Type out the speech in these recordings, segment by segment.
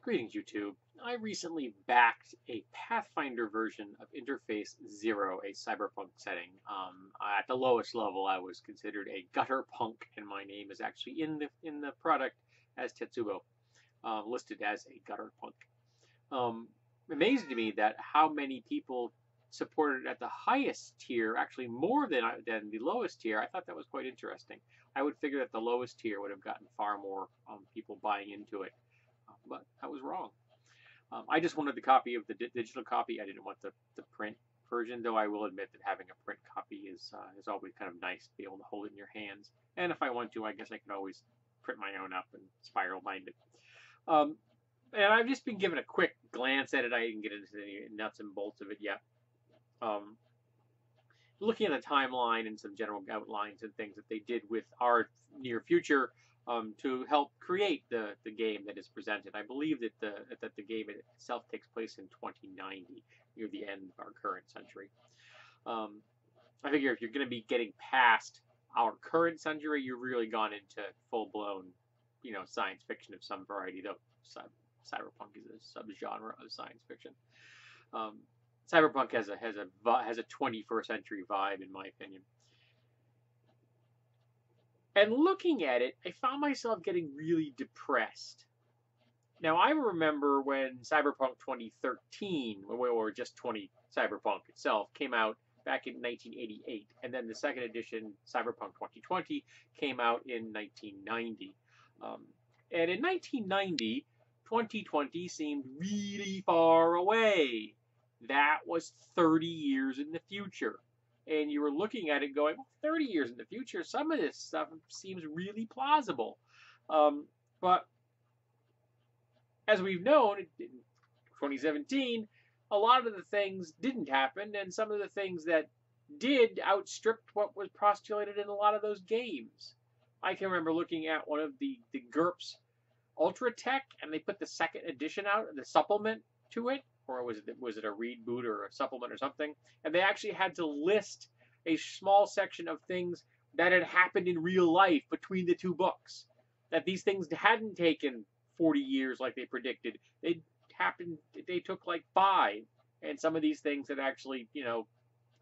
Greetings, YouTube. I recently backed a Pathfinder version of Interface Zero, a cyberpunk setting. At the lowest level, I was considered a gutter punk, and my name is actually in the product as Tetsubo, listed as a gutter punk. Amazing to me that how many people supported at the highest tier, actually more than the lowest tier. I thought that was quite interesting. I would figure that the lowest tier would have gotten far more people buying into it, but I was wrong. I just wanted the copy of the digital copy. I didn't want the print version, though I will admit that having a print copy is always kind of nice to be able to hold it in your hands. And if I want to, I guess I could always print my own up and spiral bind it. Um, and I've just been given a quick glance at it. I didn't get into any nuts and bolts of it yet. Um, Looking at the timeline and some general outlines and things that they did with our near future to help create the game that is presented. I believe that the game itself takes place in 2090, near the end of our current century. Um, I figure if you're going to be getting past our current century, you've really gone into full blown, science fiction of some variety. Though cyberpunk is a subgenre of science fiction. Um, Cyberpunk has a 21st century vibe, in my opinion. And looking at it, I found myself getting really depressed. Now, I remember when Cyberpunk 2013, or just 20 Cyberpunk itself, came out back in 1988, and then the second edition, Cyberpunk 2020, came out in 1990. And in 1990, 2020 seemed really far away. That was 30 years in the future. And you were looking at it going, well, 30 years in the future, some of this stuff seems really plausible. But as we've known, in 2017, a lot of the things didn't happen, and some of the things that did outstripped what was postulated in a lot of those games. I can remember looking at one of the GURPS Ultra Tech, and they put the second edition out, the supplement to it, or was it a reboot or a supplement or something? And they actually had to list a small section of things that had happened in real life between the two books. That these things hadn't taken 40 years like they predicted. They took like 5. And some of these things had actually,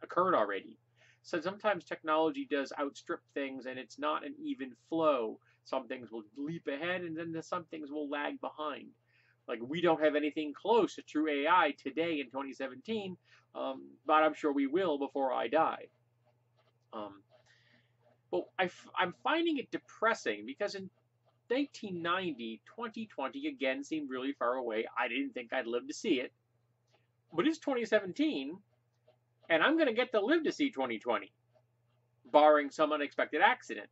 occurred already. So sometimes technology does outstrip things and it's not an even flow. Some things will leap ahead and then some things will lag behind. Like, we don't have anything close to true AI today in 2017, but I'm sure we will before I die. But I'm finding it depressing because in 1990, 2020 again seemed really far away. I didn't think I'd live to see it. But it's 2017, and I'm going to get to live to see 2020, barring some unexpected accident.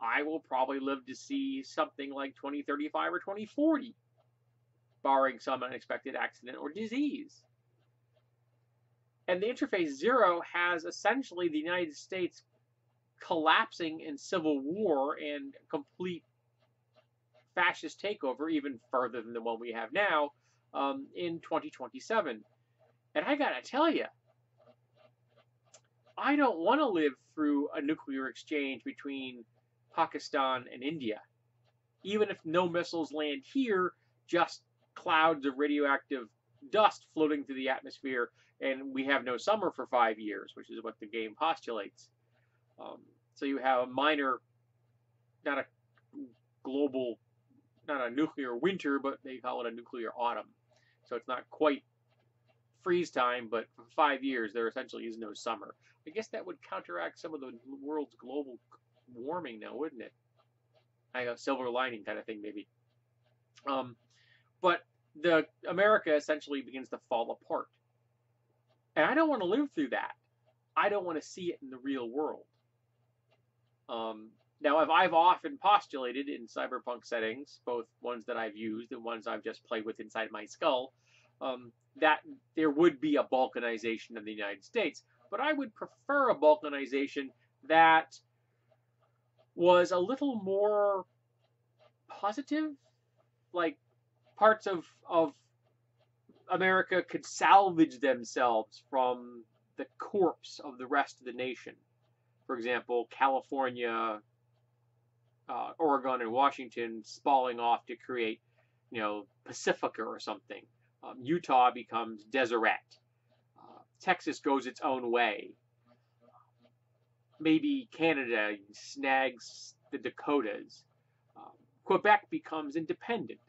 I will probably live to see something like 2035 or 2040. Barring some unexpected accident or disease. And the Interface Zero has essentially the United States collapsing in civil war and complete fascist takeover, even further than the one we have now, in 2027. And I gotta tell you, I don't want to live through a nuclear exchange between Pakistan and India. Even if no missiles land here, just clouds of radioactive dust floating through the atmosphere, and we have no summer for 5 years, which is what the game postulates. So you have a minor, not a global, not a nuclear winter, but they call it a nuclear autumn. So it's not quite freeze time, but for 5 years there essentially is no summer. I guess that would counteract some of the world's global warming now, wouldn't it? A silver lining kind of thing, maybe. But the America essentially begins to fall apart. And I don't want to live through that. I don't want to see it in the real world. Now, I've often postulated in cyberpunk settings, both ones that I've used and ones I've just played with inside my skull, that there would be a balkanization of the United States. But I would prefer a balkanization that was a little more positive, like parts of America could salvage themselves from the corpse of the rest of the nation. For example, California, Oregon, and Washington spalling off to create Pacifica or something. Utah becomes Deseret. Texas goes its own way. Maybe Canada snags the Dakotas. Quebec becomes independent.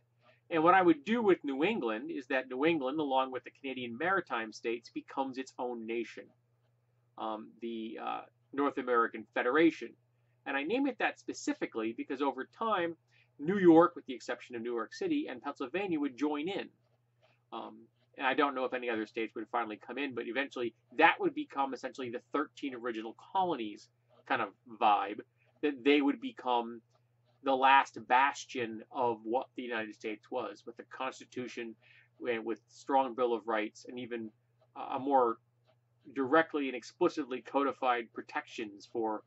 And what I would do with New England is that New England, along with the Canadian Maritime States, becomes its own nation, the North American Federation. And I name it that specifically because over time, New York, with the exception of New York City, and Pennsylvania would join in. And I don't know if any other states would finally come in, but eventually that would become essentially the 13 original colonies kind of vibe, that they would become the last bastion of what the United States was, with a constitution, with strong Bill of Rights, and even a more directly and explicitly codified protections for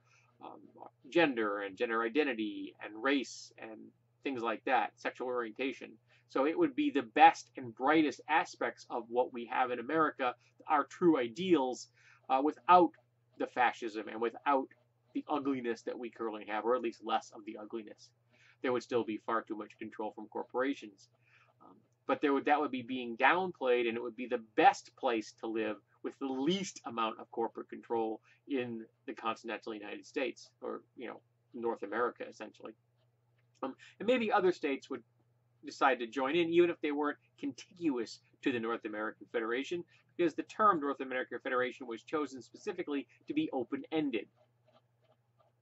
gender and gender identity and race and things like that, sexual orientation. So it would be the best and brightest aspects of what we have in America, our true ideals, without the fascism and without the ugliness that we currently have, or at least less of the ugliness. There would still be far too much control from corporations. But that would be being downplayed, and it would be the best place to live with the least amount of corporate control in the continental United States, or North America, essentially. And maybe other states would decide to join in, even if they weren't contiguous to the North American Federation, because the term North American Federation was chosen specifically to be open-ended.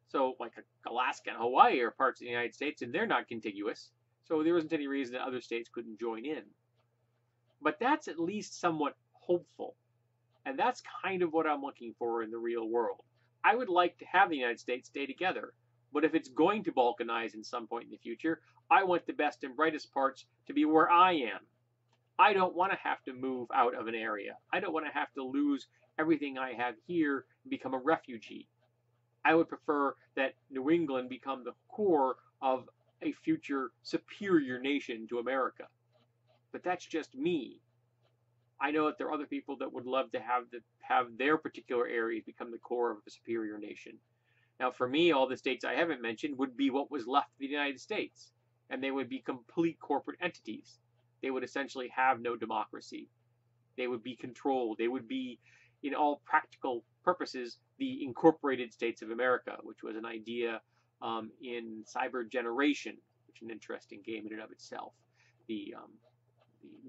So, like Alaska and Hawaii are parts of the United States, and they're not contiguous. So there wasn't any reason that other states couldn't join in. But that's at least somewhat hopeful. And that's kind of what I'm looking for in the real world. I would like to have the United States stay together. But if it's going to balkanize in some point in the future, I want the best and brightest parts to be where I am. I don't want to have to move out of an area. I don't want to have to lose everything I have here and become a refugee. I would prefer that New England become the core of a future superior nation to America. But that's just me. I know that there are other people that would love to have their particular areas become the core of a superior nation. Now, for me, all the states I haven't mentioned would be what was left of the United States, and they would be complete corporate entities. They would essentially have no democracy. They would be controlled. They would be, in all practical purposes, the incorporated states of America, which was an idea in Cyber Generation, which is an interesting game in and of itself. The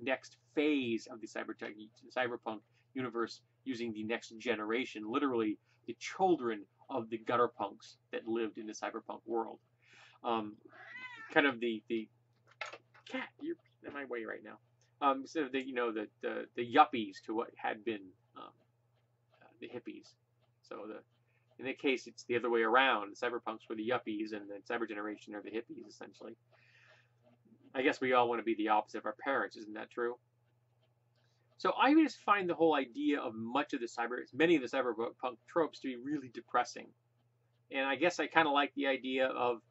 next phase of the cyberpunk universe using the next generation, literally the children of the gutter punks that lived in the cyberpunk world. Kind of the cat, you're in my way right now. So the yuppies to what had been the hippies. So in that case, it's the other way around. The cyberpunks were the yuppies, and the cyber generation are the hippies, essentially. I guess we all want to be the opposite of our parents, isn't that true? So I just find the whole idea of many of the cyberpunk tropes to be really depressing. And I guess I kind of like the idea of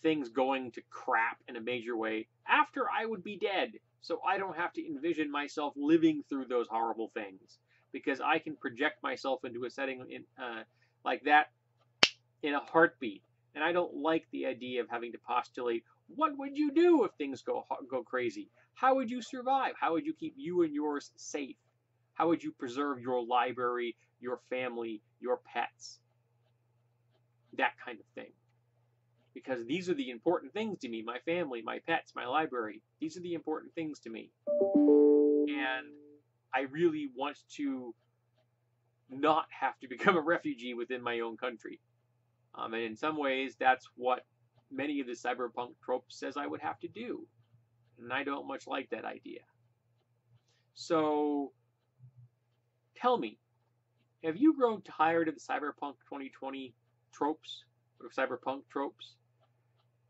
things going to crap in a major way after I would be dead, so I don't have to envision myself living through those horrible things, because I can project myself into a setting like that in a heartbeat. And I don't like the idea of having to postulate, what would you do if things go crazy? How would you survive? How would you keep you and yours safe? How would you preserve your library, your family, your pets? That kind of thing. Because these are the important things to me. My family, my pets, my library. These are the important things to me. And I really want to not have to become a refugee within my own country. And in some ways, that's what many of the cyberpunk tropes says I would have to do. And I don't much like that idea. So, tell me, have you grown tired of the Cyberpunk 2020 tropes, or cyberpunk tropes?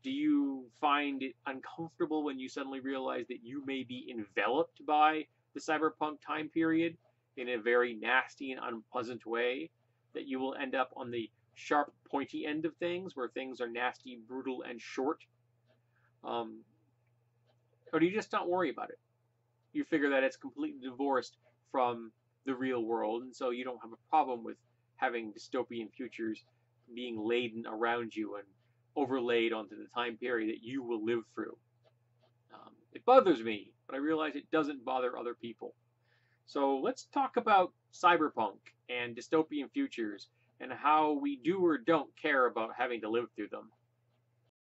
Do you find it uncomfortable when you suddenly realize that you may be enveloped by the cyberpunk time period in a very nasty and unpleasant way? That you will end up on the sharp, pointy end of things, where things are nasty, brutal, and short? Or do you just not worry about it? You figure that it's completely divorced from the real world, and so you don't have a problem with having dystopian futures being laden around you and overlaid onto the time period that you will live through. It bothers me, but I realize it doesn't bother other people. So let's talk about cyberpunk and dystopian futures and how we do or don't care about having to live through them.